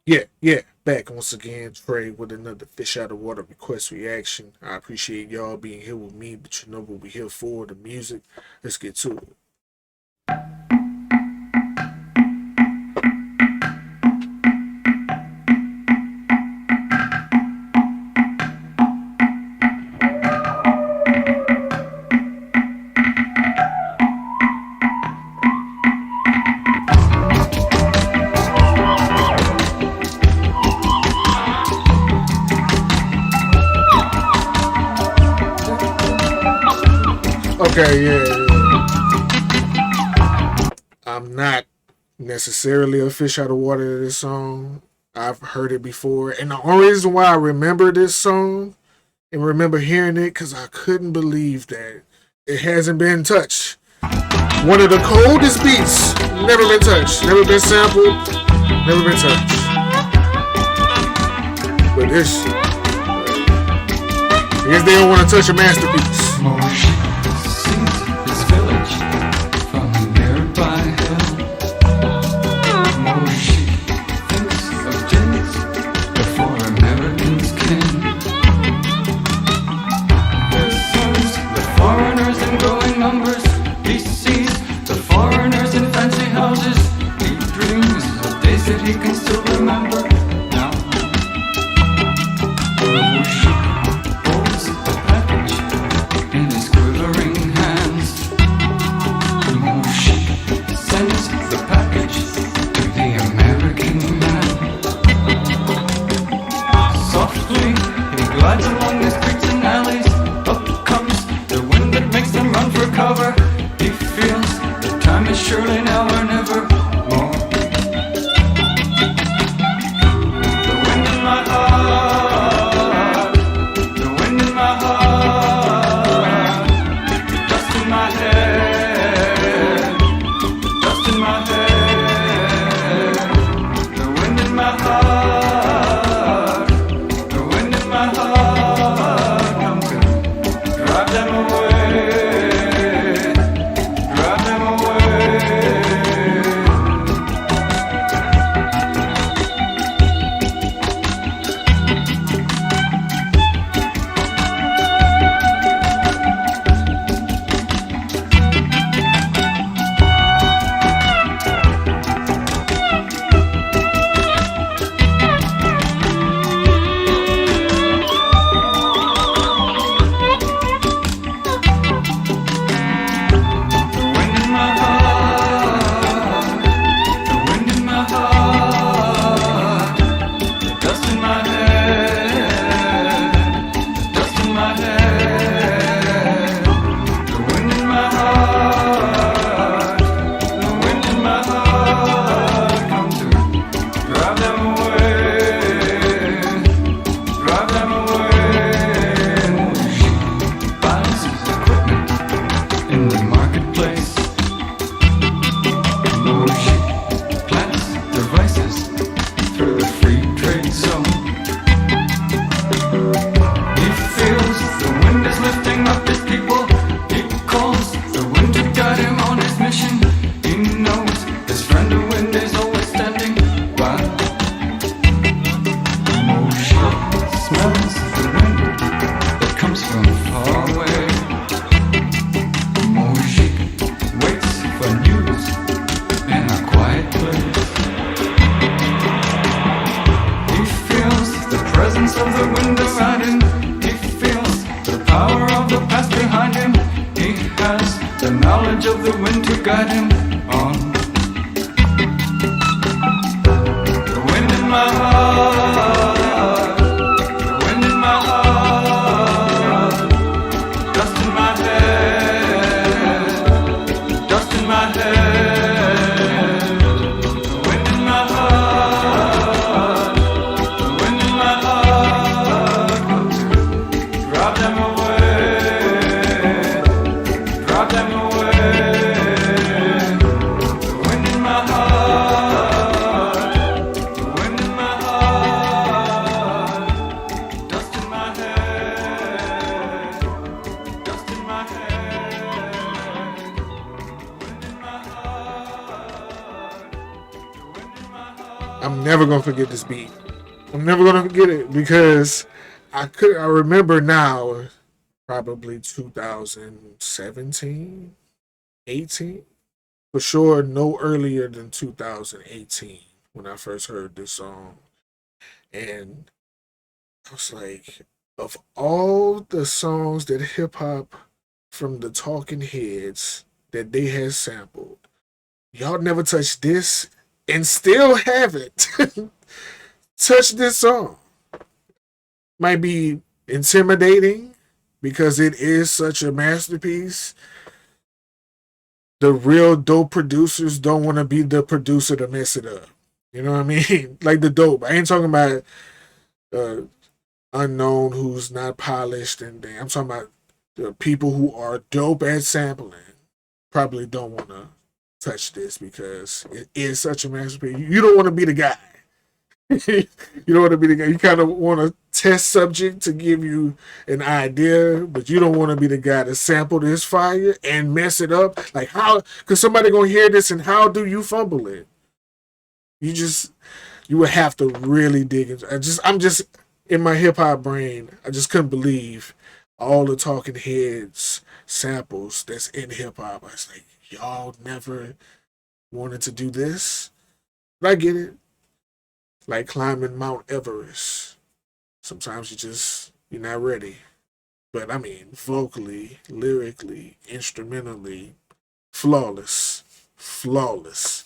Yeah. Back once again, Trey, with another Fish Out of Water request reaction. I appreciate y'all being here with me, but you know what we're here for, the music. Let's get to it. Okay, yeah. I'm not necessarily a fish out of water to this song. I've heard it before. And the only reason why I remember this song and remember hearing it because I couldn't believe that it hasn't been touched. One of the coldest beats, never been touched, never been sampled, never been touched. But this shit, I guess they don't want to touch a masterpiece. This village from a nearby hill. Moshi thinks of gins before Americans can. There seems the foreigners in growing numbers. He sees the foreigners in fancy houses. He dreams of days that he can still remember. Now Moshi holds the package in his quivering hands. Moshi sends the package to the American man. Softly he glides along the streets and alleys. Up comes the wind that makes them run for cover. He feels the time is surely now or never more. The wind in my heart, the wind in my heart, dust in my head, dust in my head. The wind in my heart, the wind in my heart, come to drive them away, drive them away. The wind in my heart, the wind in my heart, the dust in my head, the dust in my head. The wind in my heart, the wind in my heart, come to drive them away, drive them away. She buys equipment in the marketplace. Moshi plants devices through the free trade zone. He feels the wind is lifting up his people. He calls the wind to guide him on his mission. He knows his friend the wind is always standing by. Moshi smells the wind that comes from far away. Moshi waits for news in a quiet place. He feels the presence of the wind around him. He feels the power of the past behind him. He has the knowledge of the wind to guide him on. The wind in my heart, the wind in my heart, dust in my head, dust in my head. The wind in my heart, the wind in my heart, come to drive them away, drive them away. The I'm never gonna forget this beat. I'm never gonna forget it because I remember now, probably 2017, 18, for sure, no earlier than 2018 when I first heard this song, and I was like, of all the songs that hip hop from the Talking Heads that they had sampled, y'all never touched this and still haven't touched this song. Might be intimidating because it is such a masterpiece. The real dope producers don't want to be the producer to mess it up. You know what I mean? Like the dope. I ain't talking about uh, unknown who's not polished and I'm talking about the people who are dope at sampling. Probably don't want to touch this because it is such a masterpiece. You don't want to be the guy. You don't want to be the guy. You kind of want a test subject to give you an idea, but you don't want to be the guy to sample this fire and mess it up. Like how? Because somebody gonna hear this, and how do you fumble it? You just you would have to really dig into. I'm just in my hip hop brain. I just couldn't believe all the Talking Heads samples that's in hip hop. I was like, y'all never wanted to do this. But I get it. Like climbing Mount Everest. Sometimes you're not ready. But I mean, vocally, lyrically, instrumentally, flawless. Flawless.